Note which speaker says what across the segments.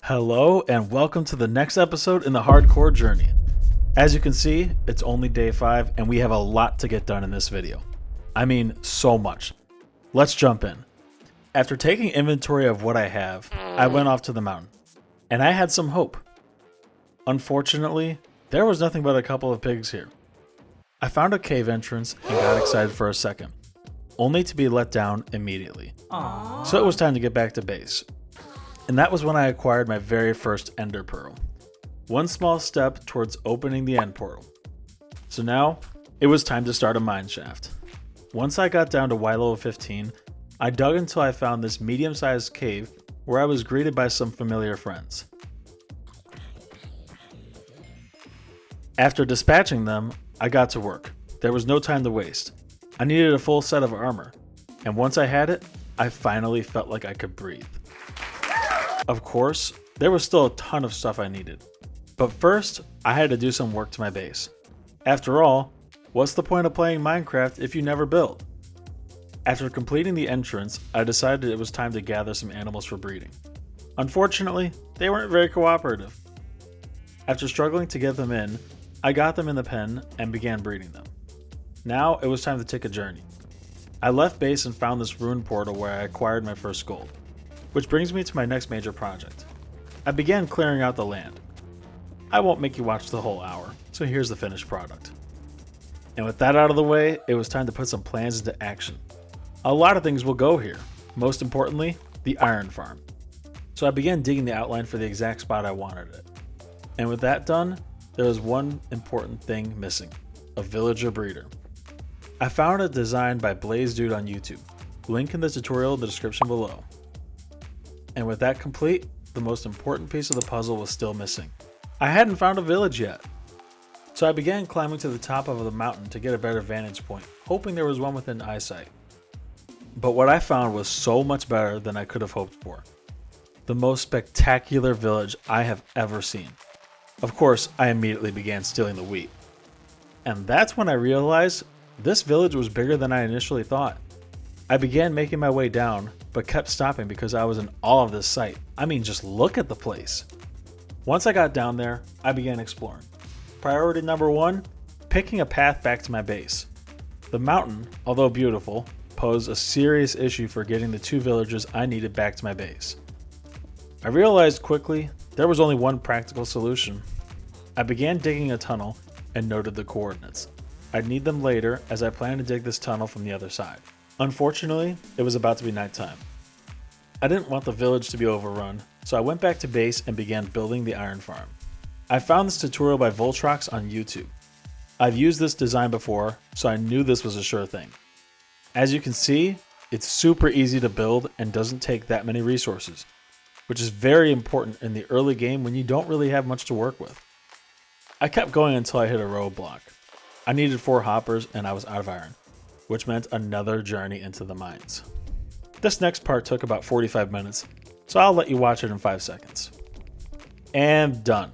Speaker 1: Hello and welcome to the next episode in the hardcore journey. As you can see, it's only day 5 and we have a lot to get done in this video. I mean, so much. Let's jump in. After taking inventory of what I have, I went off to the mountain, and I had some hope. Unfortunately, there was nothing but a couple of pigs here. I found a cave entrance and got excited for a second, only to be let down immediately.
Speaker 2: Aww.
Speaker 1: So it was time to get back to base. And that was when I acquired my very first ender pearl. One small step towards opening the end portal. So now, it was time to start a mine shaft. Once I got down to Y level 15, I dug until I found this medium-sized cave where I was greeted by some familiar friends. After dispatching them, I got to work. There was no time to waste. I needed a full set of armor, and once I had it, I finally felt like I could breathe. Of course, there was still a ton of stuff I needed. But first, I had to do some work to my base. After all, what's the point of playing Minecraft if you never build? After completing the entrance, I decided it was time to gather some animals for breeding. Unfortunately, they weren't very cooperative. After struggling to get them in, I got them in the pen and began breeding them. Now it was time to take a journey. I left base and found this ruined portal where I acquired my first gold. Which brings me to my next major project. I began clearing out the land. I won't make you watch the whole hour, so here's the finished product. And with that out of the way, it was time to put some plans into action. A lot of things will go here, most importantly, the iron farm. So I began digging the outline for the exact spot I wanted it. And with that done, there was one important thing missing, a villager breeder. I found it designed by Blaze Dude on YouTube, link in the tutorial in the description below. And with that complete, the most important piece of the puzzle was still missing. I hadn't found a village yet. So I began climbing to the top of the mountain to get a better vantage point, hoping there was one within eyesight. But what I found was so much better than I could have hoped for. The most spectacular village I have ever seen. Of course, I immediately began stealing the wheat. And that's when I realized this village was bigger than I initially thought. I began making my way down, but kept stopping because I was in awe of this site. I mean, just look at the place. Once I got down there, I began exploring. Priority number 1, picking a path back to my base. The mountain, although beautiful, posed a serious issue for getting the 2 villagers I needed back to my base. I realized quickly there was only one practical solution. I began digging a tunnel and noted the coordinates. I'd need them later as I plan to dig this tunnel from the other side. Unfortunately, it was about to be nighttime. I didn't want the village to be overrun, so I went back to base and began building the iron farm. I found this tutorial by Voltrox on YouTube. I've used this design before, so I knew this was a sure thing. As you can see, it's super easy to build and doesn't take that many resources, which is very important in the early game when you don't really have much to work with. I kept going until I hit a roadblock. I needed 4 hoppers and I was out of iron, which meant another journey into the mines. This next part took about 45 minutes, so I'll let you watch it in 5 seconds. And done.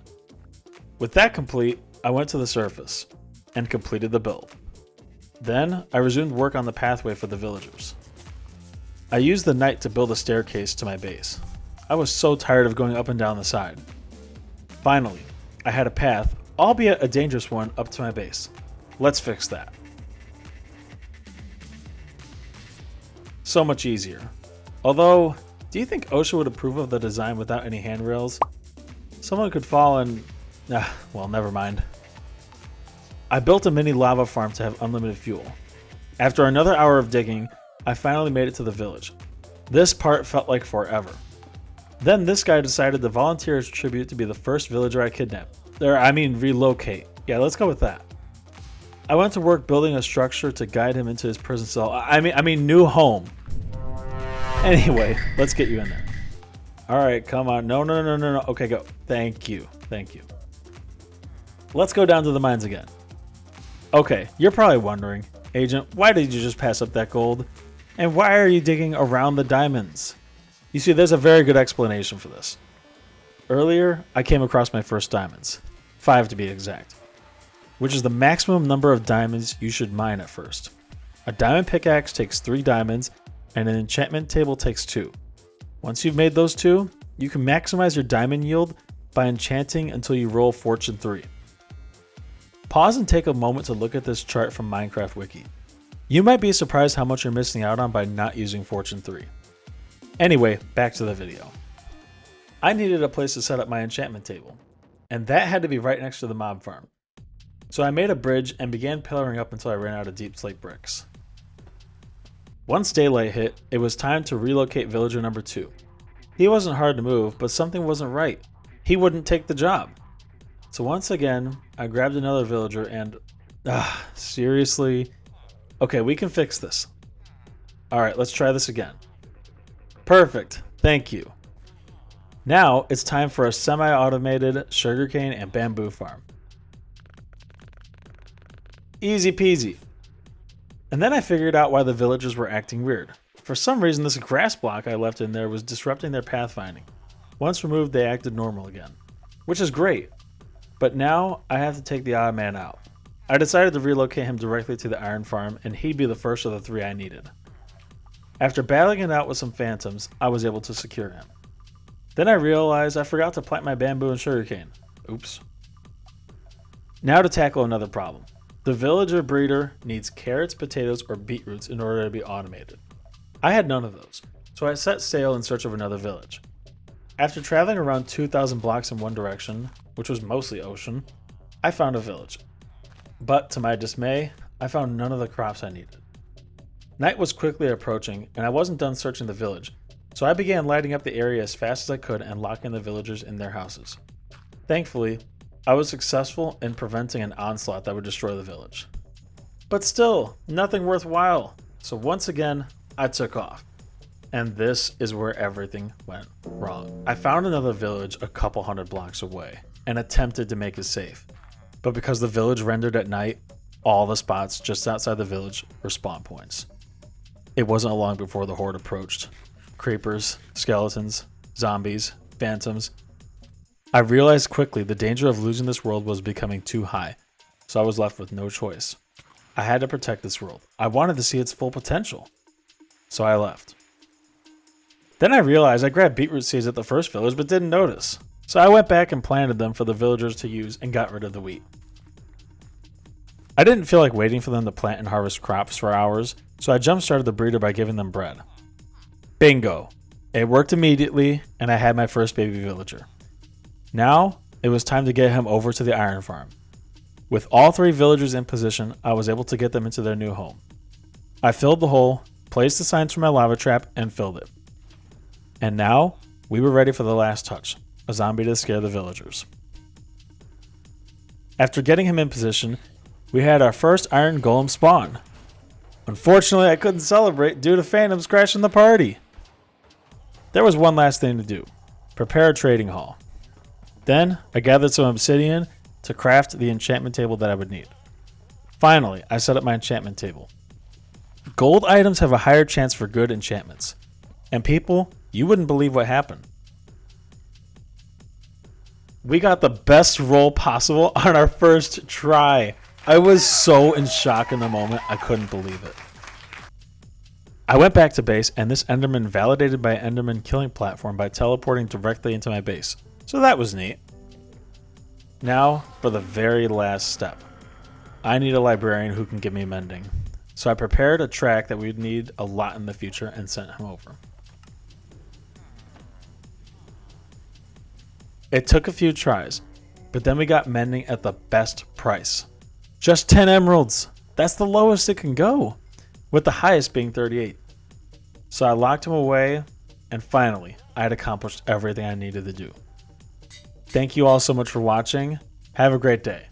Speaker 1: With that complete, I went to the surface and completed the build. Then I resumed work on the pathway for the villagers. I used the night to build a staircase to my base. I was so tired of going up and down the side. Finally, I had a path, albeit a dangerous one, up to my base. Let's fix that. So much easier. Although, do you think OSHA would approve of the design without any handrails? Someone could fall and... well, never mind. I built a mini lava farm to have unlimited fuel. After another hour of digging, I finally made it to the village. This part felt like forever. Then this guy decided to volunteer his tribute to be the first villager I kidnapped. Relocate. Yeah, let's go with that. I went to work building a structure to guide him into his prison cell. New home. Anyway, let's get you in there. Alright, come on. No. Okay, go. Thank you. Let's go down to the mines again. Okay, you're probably wondering, Agent, why did you just pass up that gold? And why are you digging around the diamonds? You see, there's a very good explanation for this. Earlier, I came across my first diamonds. 5 to be exact. Which is the maximum number of diamonds you should mine at first. A diamond pickaxe takes 3 diamonds, and an enchantment table takes 2. Once you've made those 2, You can maximize your diamond yield by enchanting until you roll Fortune 3. Pause and take a moment to look at this chart from Minecraft Wiki. You might be surprised how much you're missing out on by not using Fortune 3. Anyway, back to the video. I needed a place to set up my enchantment table, and that had to be right next to the mob farm. So I made a bridge and began pillaring up until I ran out of deep slate bricks. Once daylight hit, it was time to relocate villager number 2. He wasn't hard to move, but something wasn't right. He wouldn't take the job. So once again, I grabbed another villager and... seriously? Okay, we can fix this. Alright, let's try this again. Perfect, thank you. Now, it's time for a semi-automated sugarcane and bamboo farm. Easy peasy. And then I figured out why the villagers were acting weird. For some reason, this grass block I left in there was disrupting their pathfinding. Once removed, they acted normal again, which is great. But now, I have to take the odd man out. I decided to relocate him directly to the iron farm, and he'd be the first of the 3 I needed. After battling it out with some phantoms, I was able to secure him. Then I realized I forgot to plant my bamboo and sugarcane. Oops. Now to tackle another problem. The villager breeder needs carrots, potatoes, or beetroots in order to be automated. I had none of those, so I set sail in search of another village. After traveling around 2,000 blocks in one direction, which was mostly ocean, I found a village. But to my dismay, I found none of the crops I needed. Night was quickly approaching, and I wasn't done searching the village, so I began lighting up the area as fast as I could and locking the villagers in their houses. Thankfully, I was successful in preventing an onslaught that would destroy the village. But still, nothing worthwhile, so once again, I took off. And this is where everything went wrong. I found another village a couple hundred blocks away and attempted to make it safe. But because the village rendered at night, all the spots just outside the village were spawn points. It wasn't long before the horde approached. Creepers, skeletons, zombies, phantoms. I realized quickly the danger of losing this world was becoming too high, so I was left with no choice. I had to protect this world. I wanted to see its full potential. So I left. Then I realized I grabbed beetroot seeds at the first village but didn't notice. So I went back and planted them for the villagers to use and got rid of the wheat. I didn't feel like waiting for them to plant and harvest crops for hours, so I jump-started the breeder by giving them bread. Bingo! It worked immediately, and I had my first baby villager. Now, it was time to get him over to the iron farm. With all 3 villagers in position, I was able to get them into their new home. I filled the hole, placed the signs for my lava trap, and filled it. And now, we were ready for the last touch, a zombie to scare the villagers. After getting him in position, we had our first iron golem spawn. Unfortunately, I couldn't celebrate due to phantoms crashing the party. There was one last thing to do, prepare a trading hall. Then, I gathered some obsidian to craft the enchantment table that I would need. Finally, I set up my enchantment table. Gold items have a higher chance for good enchantments. And people, you wouldn't believe what happened. We got the best roll possible on our first try. I was so in shock in the moment, I couldn't believe it. I went back to base, and this Enderman validated my Enderman killing platform by teleporting directly into my base. So that was neat. Now, for the very last step. I need a librarian who can give me mending. So I prepared a track that we'd need a lot in the future and sent him over. It took a few tries, but then we got mending at the best price. Just 10 emeralds. That's the lowest it can go, with the highest being 38. So I locked him away, and finally, I had accomplished everything I needed to do. Thank you all so much for watching. Have a great day.